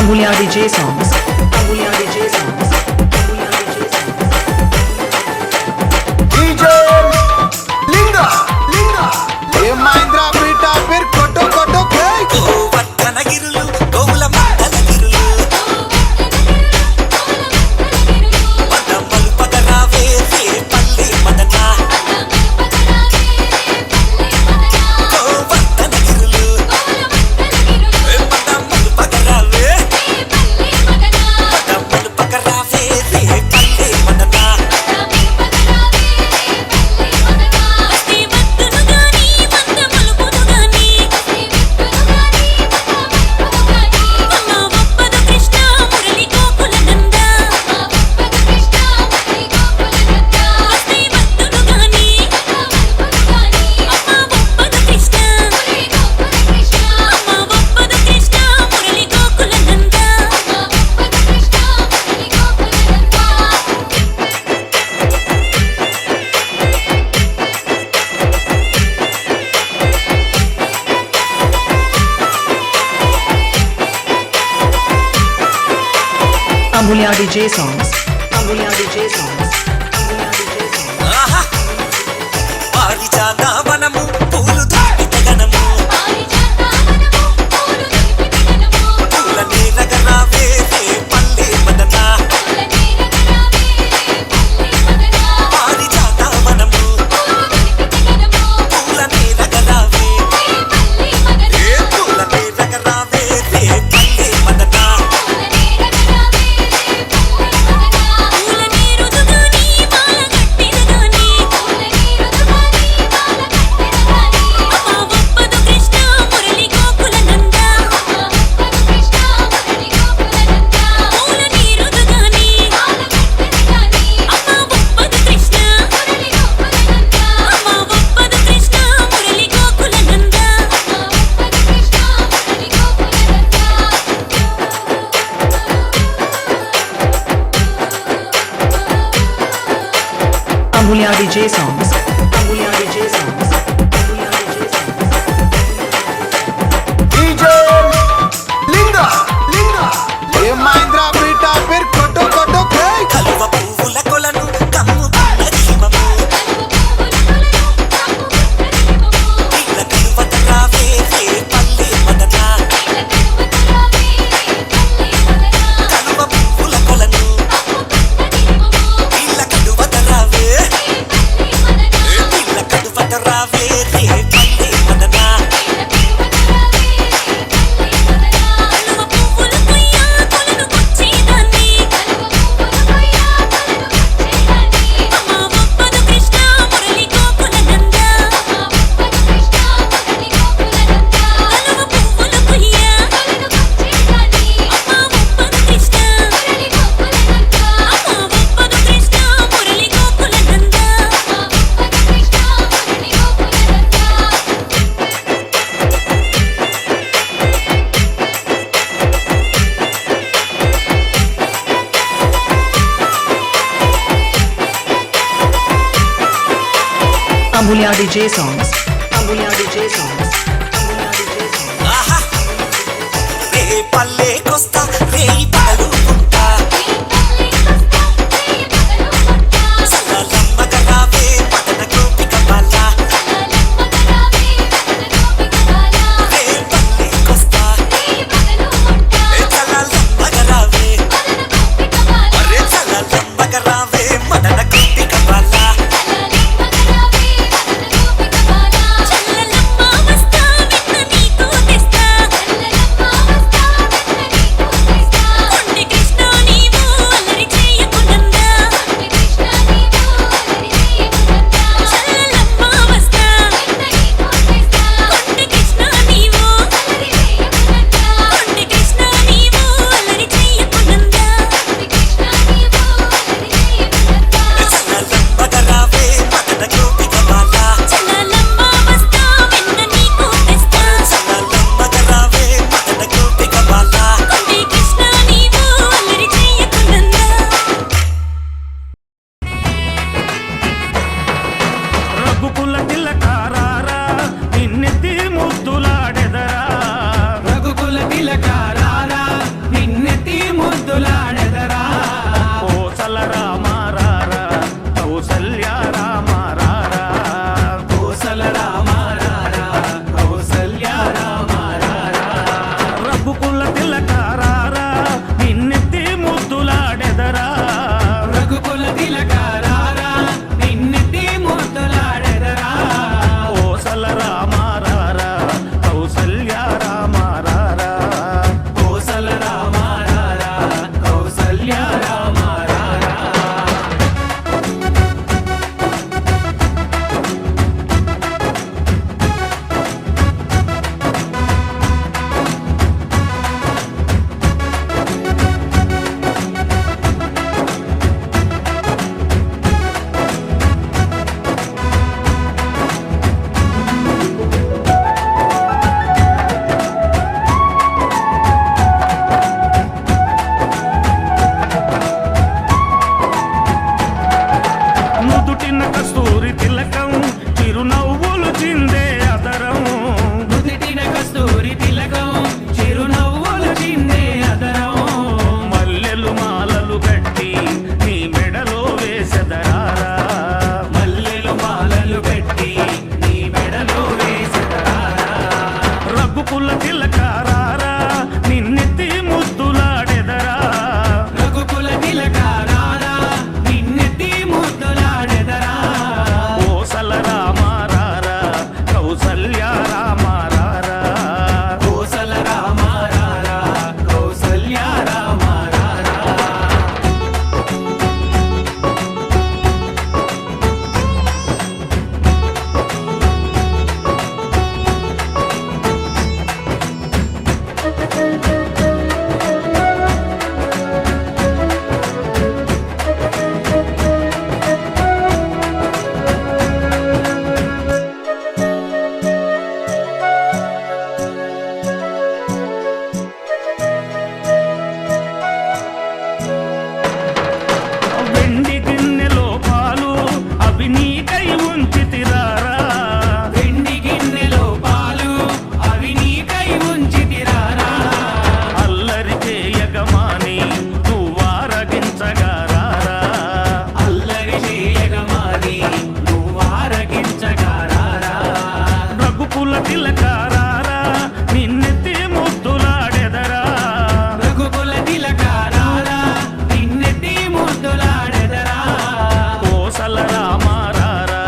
Ambulia DJ songs. Ambulia DJ songs. Ambulia DJ songs. DJ Linga Linga ये महिंद्रा पीटा फिर कोटो कोटो केक ओ वट्टन गिरुलु गोवुल मट्टन गिरुलु పదమ్మలు పగరావే రే పల్లె మదనా ఓ వట్టన గిరులు పదమ్మలు పగరావే పదమ్మలు పగరావే రే పల్లె మదనా వస్తే వద్దును గాని వంద మలుపును గాని అమ్మ ఒప్పదు కృష్ణ మురళి గోకుల నంద వస్తే వద్దును గాని అమ్మ ఒప్పదు కృష్ణ మురళి గోకుల నంద Ambulia DJ songs. Ambulia DJ songs. Ambulia DJ songs. ఆహా పారిజాత వనము పూలు దులిపిత గణము పూల నీరగరావే రే పల్లె మదనా పారిజాత వనము పూల నీరగరావే ఏ పూల నీరగరావే రే పల్లె మదనా పూల నీరుదు గాని మాల కట్టిన గాని అమ్మ ఒప్పదు కృష్ణ మురళి గోకుల నంద పూల నీరుదు గాని అమ్మ ఒప్పదు కృష్ణ మురళి గోకుల నంద Ambulia DJ songs. Ambulia DJ songs. Ambulia DJ songs. DJ Linga Linga ये महिंद्रा पीटा फिर कोटो कोटो केक కలువ పువ్వుల కొలను కమ్ముకున్న జీవము పిల్ల కలువత రావే రే పల్లె మదనా కలువ పువ్వుల కొలను పిల్ల కలువత రావే పిల్ల కలువత రావే రే పల్లె మదనా కలువ పువ్వుల కొయ్య కొలను కొచ్చేదాన్ని అమ్మ ఒప్పదు కృష్ణ మురళి గోకుల నంద కలువ పువ్వుల కొయ్య అమ్మ ఒప్పదు కృష్ణ మురళి గోకుల నంద Ambulia DJ songs. Ambulia DJ songs. Ambulia DJ songs. ఆహా రే పల్లె కొస్తా రే పగలు ఉంటా సల్లమ్మ గరావే పదన గోపిక బాల రే పల్లె కొస్తా ఏ సల్లమ్మ గరావే అరే సల్లమ్మ గరావే మదన గోపిక బాల చల్లలమ్మ రామ రారా కోసల రామ రారా కౌసల్య రామ రారా రఘుకుల తిలక రారా నిన్నెత్తి ముద్దులాడెదరా రఘుకుల తిలక రారా నిన్నెత్తి ముద్దులాడెదరా కోసల రామ రారా కౌసల్య రామ రారా కోసల రామ రారా కౌసల్య రామ రారా నుదుటిన కస్తూరి తిలకం చిరునవ్వులు చిందే అదరం నుదుటిన కస్తూరి తిలకం చిరునవ్వులు చిందే అదరం మల్లెలు మాలలు కట్టి నీ మెడలో వేసెదరారా మల్లెలు మాలలు కట్టి నీ మెడలో వేసెదరారా రఘుకుల తిలక రారా నిన్నెత్తి ముద్దులాడెదరా రఘుకుల తిలక రారా నిన్నెత్తి ముద్దులాడెదరా కోసల రామ రారా కౌసల్య రామ రారా కోసల రామ రారా కౌసల్య రామ రారా వెండి గిన్నెలో పాలు అవి నీకై ఉంచితిరారా వెండి గిన్నెలో పాలు అవి నీకై ఉంచితిరారా అల్లరి చేయగమాని నువ్వారగించగారారా అల్లరి చేయగమాని నువ్వారగించగారారా రఘుకుల తిలక రారా నిన్నెత్తి ముద్దులాడెదరా రఘుకుల తిలక రారా నిన్నెత్తి ముద్దులాడెదరా కోసల రామ రారా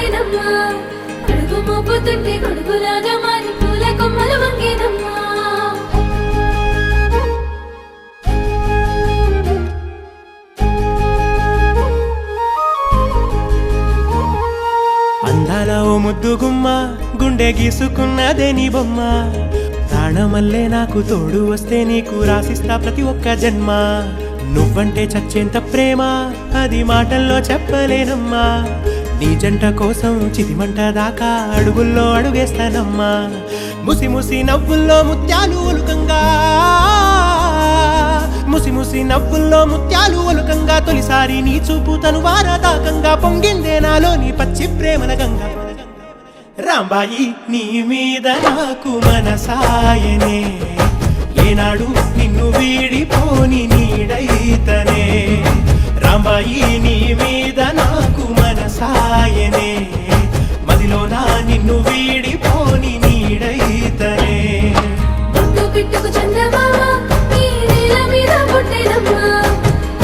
పుట్టేనమ్మా అడుగు మోపుతుంటే గొడుగులాగా మారి పూల కొమ్మలు వంగేనమ్మా అందాల ఓ ముద్దు గుమ్మ గుండె గీసుకున్నదే నీ బొమ్మ ప్రాణమల్లే నాకు తోడు వస్తే నీకు రాసిస్తా ప్రతి ఒక్క జన్మ నువ్వంటే చచ్చేంత ప్రేమ అది మాటల్లో చెప్పలేనమ్మా నీ జంట కోసం చితిమంట దాకా అడుగుల్లో అడుగేస్తానమ్మా ముసి ముసి నవ్వుల్లో ముత్యాలు ఒలుకంగా ముసి ముసి నవ్వుల్లో ముత్యాలు ఒలుకంగా తొలిసారి నీ చూపు తను వారదాకంగా పొంగిందే నాలో నీ పచ్చి ప్రేమల గంగా రాంబాయి నీ మీద నాకు మనసాయనే ఏనాడు నిన్ను వీడిపోని నీడైతనే రాంబాయి నీ మీద నాకు మనసాయనే మదిలోనా నిన్ను వీడిపోని నీడైతనే ముద్దు పిట్టుకు చందమామ ఈ నేల మీద పుట్టేనమ్మా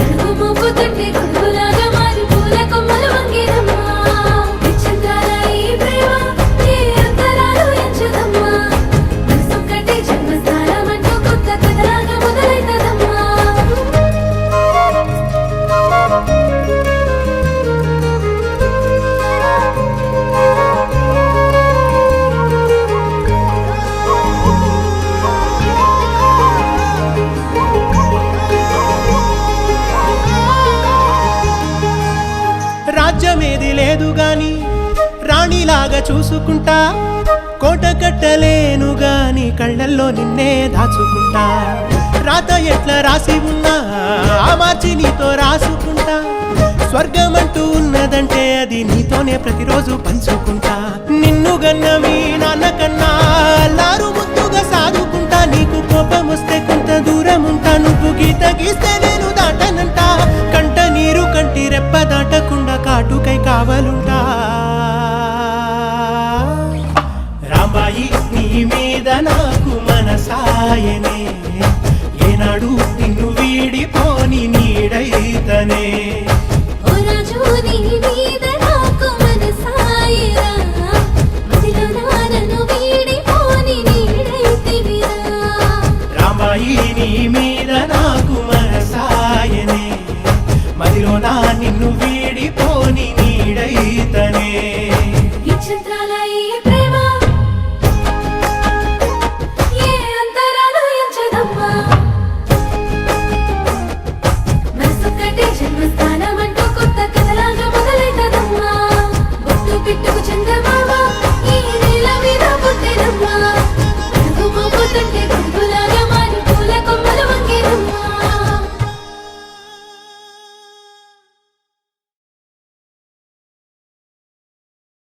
అడుగు మోపుతుంటే గొడుగులాగా మారి పూల కొమ్మలు వంగేనమ్మా విచిత్రాల ఈ ప్రేమ ఏ అంతరాలు ఎంచుదమ్మా మనసొక్కటే జన్మస్థానం అంటూ కొత్త కథలాగా మొదలైతదమ్మా రాజ్యమేది లేదు గాని రాణిలాగా చూసుకుంటా కోట కట్టలేను గాని కళ్ళల్లో నిన్నే దాచుకుంటా రాత ఎట్లా రాసి ఉన్నా ఆ మార్చి నీతో రాసుకుంటా స్వర్గమంటూ ఉన్నదంటే అది నీతోనే ప్రతిరోజు పంచుకుంటా నిన్ను గన్న మీ నాన్న కన్నా లారు ముద్దుగా సాదుకుంటా నీకు కోపం వస్తే కొంత దూరం ఉంటా నువ్వు గీత గీస్తే నేను దాటనంట కంట నీరు కంటి రెప్ప దాటకుండా కాటుకై కావలుంటా రాంబాయి నీ మీద నాకు మనసాయనే ఏనాడు నిన్ను వీడిపోని నీడైతనే